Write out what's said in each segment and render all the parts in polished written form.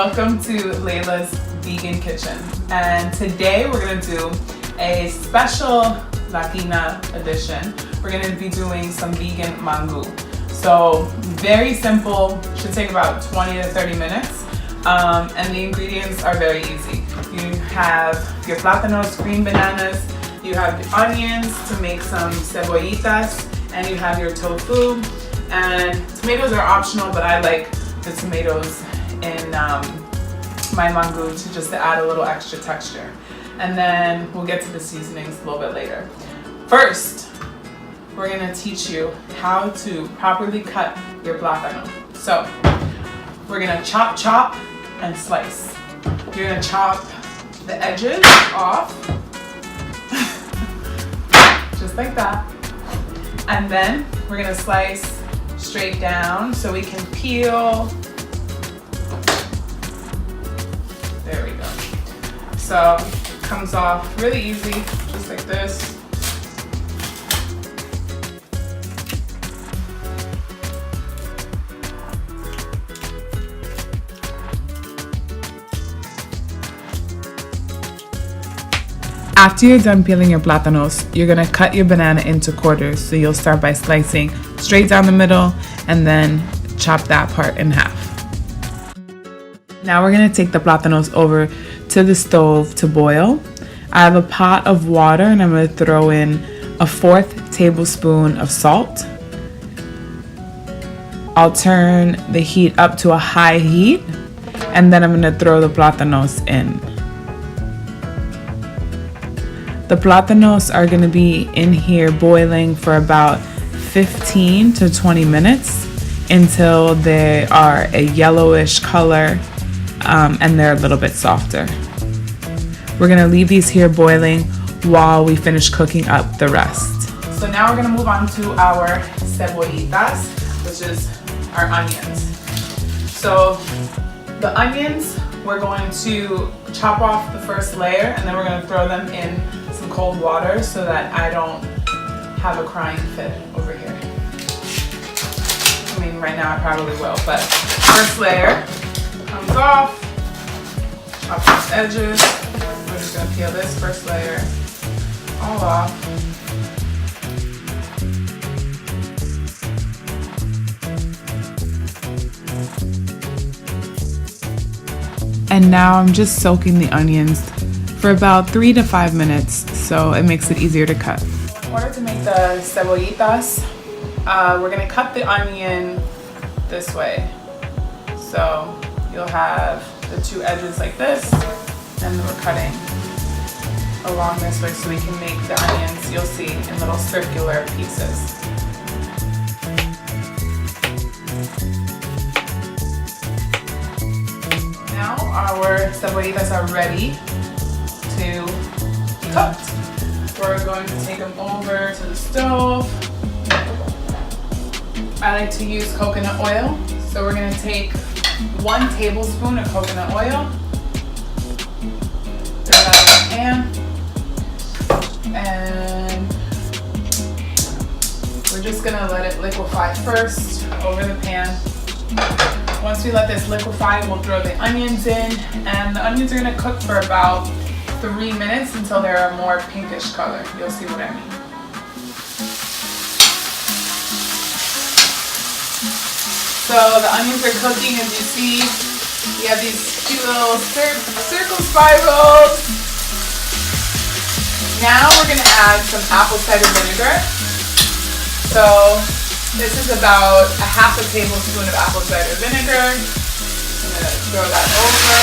Welcome to Layla's Vegan Kitchen, and today we're going to do a special Latina edition. We're going to be doing some vegan mangú. So very simple, should take about 20 to 30 minutes, and the ingredients are very easy. You have your platanos, green bananas, you have the onions to make some cebollitas, and you have your tofu. And tomatoes are optional, but I like the tomatoes in my mangú to just add a little extra texture. And then we'll get to the seasonings a little bit later. First, we're gonna teach you how to properly cut your plátano. So we're gonna chop and slice. You're gonna chop the edges off, just like that. And then we're gonna slice straight down so we can peel. There we go. So comes off really easy, just like this. After you're done peeling your plátanos, you're gonna cut your banana into quarters. So you'll start by slicing straight down the middle and then chop that part in half. Now we're gonna take the plátanos over to the stove to boil. I have a pot of water and I'm gonna throw in a 1/4 tablespoon of salt. I'll turn the heat up to a high heat and then I'm gonna throw the plátanos in. The plátanos are gonna be in here boiling for about 15 to 20 minutes until they are a yellowish color and they're a little bit softer. We're gonna leave these here boiling while we finish cooking up the rest. So now we're gonna move on to our cebollitas, which is our onions. So the onions, we're going to chop off the first layer and then we're gonna throw them in some cold water so that I don't have a crying fit over here. I mean, right now I probably will, but first layer comes off, chop those edges. We're just gonna peel this first layer all off. And now I'm just soaking the onions for about 3 to 5 minutes, so it makes it easier to cut. In order to make the cebollitas, we're gonna cut the onion this way. So you'll have the two edges like this, and then we're cutting along this way so we can make the onions, you'll see, in little circular pieces. Now our cebollitas are ready to be cooked. We're going to take them over to the stove. I like to use coconut oil. So we're gonna take 1 tablespoon of coconut oil, throw that in the pan, and we're just gonna let it liquefy first over the pan. Once we let this liquefy, we'll throw the onions in, and the onions are gonna cook for about 3 minutes until they're a more pinkish color. You'll see what I mean. So the onions are cooking, as you see. We have these cute little circle spirals. Now we're gonna add some apple cider vinegar. So this is about a 1/2 tablespoon of apple cider vinegar. I'm gonna throw that over.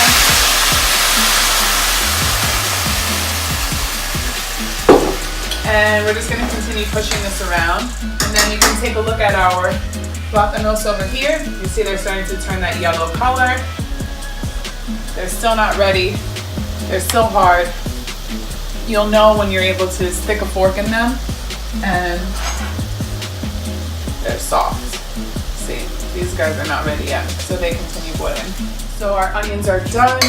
And we're just gonna continue pushing this around. And then you can take a look at our plátanos over here. You see they're starting to turn that yellow color. They're still not ready. They're still hard. You'll know when you're able to stick a fork in them and they're soft. See, these guys are not ready yet, so they continue boiling. So our onions are done.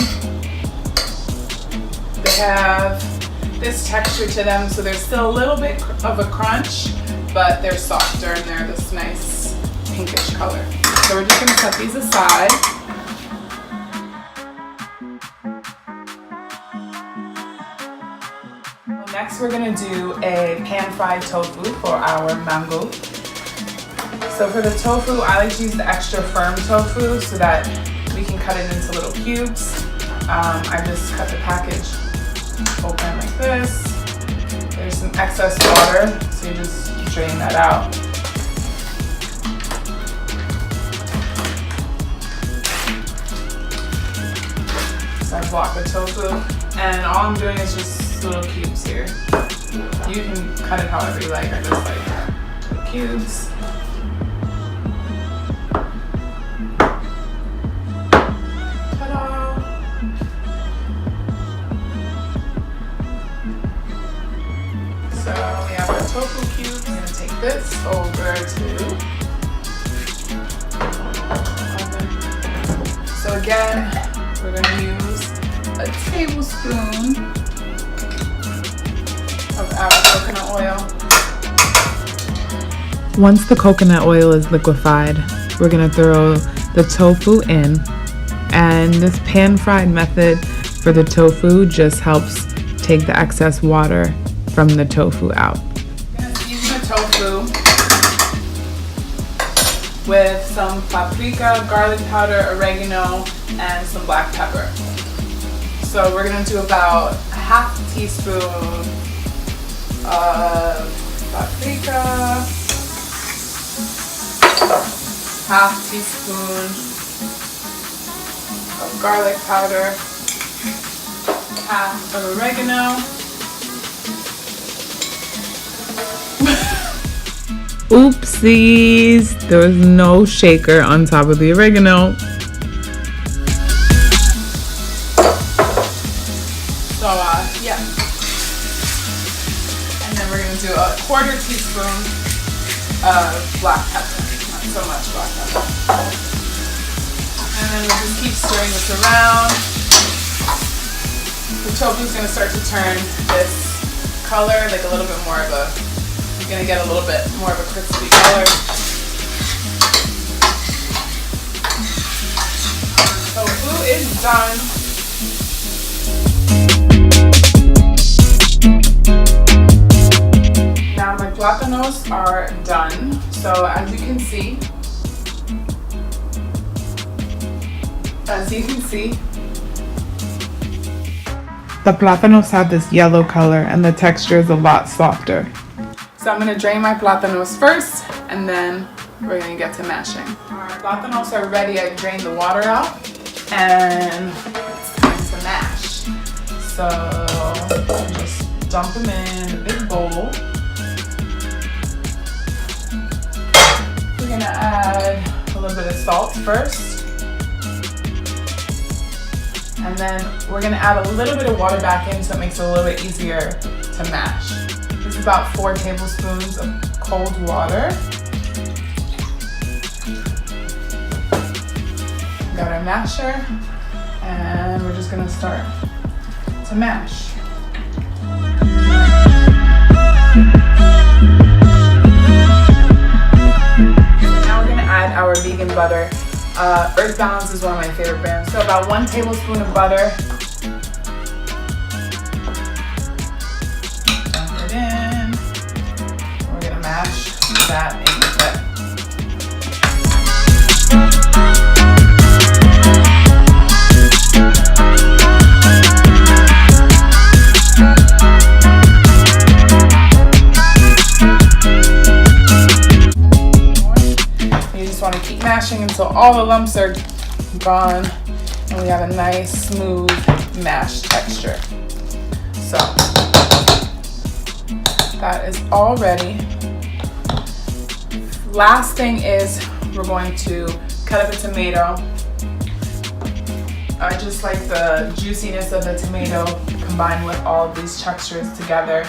They have this texture to them, so there's still a little bit of a crunch, but they're softer and they're this nice pinkish color. So we're just gonna set these aside. next we're gonna do a pan-fried tofu for our mango. So for the tofu, I like to use the extra firm tofu so that we can cut it into little cubes. I just cut the package open like this. There's some excess water, so you just drain that out. So I block the tofu, and all I'm doing is just little cubes here. You can cut it however you like. I just like little cubes. So we have our tofu cubes. I'm gonna take this over to oven. So again, we're gonna use a tablespoon of our coconut oil. Once the coconut oil is liquefied, we're gonna throw the tofu in. And this pan-fried method for the tofu just helps take the excess water from the tofu out. I'm gonna season the tofu with some paprika, garlic powder, oregano, and some black pepper. So we're gonna do about a half teaspoon of paprika, half teaspoon of garlic powder, half of oregano. Oopsies, there was no shaker on top of the oregano. So yeah. And then we're gonna do a quarter teaspoon of black pepper. Not so much black pepper. And then we'll just keep stirring this around. The tofu is gonna start to turn this color, like a little bit more of a, you're gonna get a little bit more of a crispy color. Tofu is done. Now my platanos are done. So as you can see, The platanos have this yellow color and the texture is a lot softer. so I'm gonna drain my platanos first, and then we're gonna get to mashing. Our platanos are ready. I drained the water out, and it's time to mash. So just dump them in a big bowl. We're gonna add a little bit of salt first. And then we're gonna add a little bit of water back in so it makes it a little bit easier to mash. This is about 4 tablespoons of cold water. Got our masher, and we're just gonna start to mash. Now we're gonna add our vegan butter. Earth Balance is one of my favorite brands. So about 1 tablespoon of butter. Dump it in. We're gonna mash that in with it. Want to keep mashing until all the lumps are gone and we have a nice smooth mash texture. So that is all ready. Last thing is we're going to cut up a tomato. I just like the juiciness of the tomato combined with all of these textures together.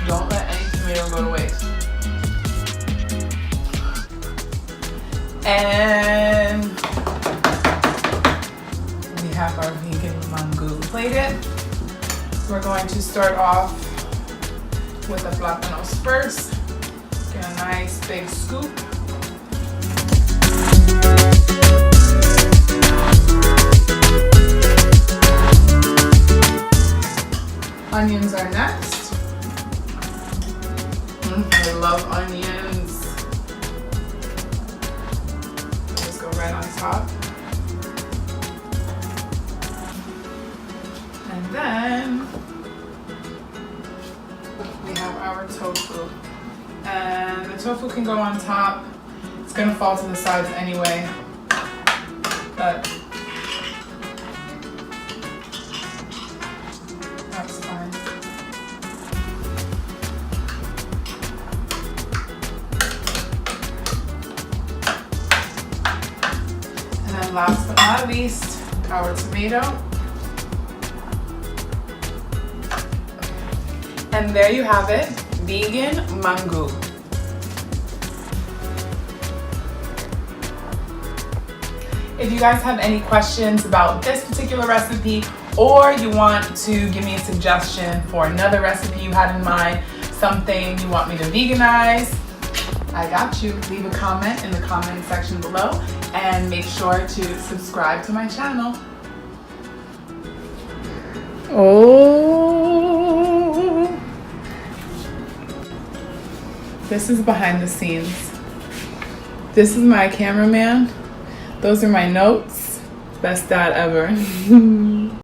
Don't let any tomato go to waste. And we have our vegan mangú plated. So we're going to start off with the platanos first. Get a nice big scoop. Onions are next. I love onions. Just go right on top. And then we have our tofu. And the tofu can go on top. It's gonna fall to the sides anyway. But that's fine. And then last but not least, our tomato. And there you have it, Vegan Mangú. If you guys have any questions about this particular recipe, or you want to give me a suggestion for another recipe you had in mind, something you want me to veganize, I got you. Leave a comment in the comment section below and make sure to subscribe to my channel. Oh, this is behind the scenes. This is my cameraman. Those are my notes. Best dad ever.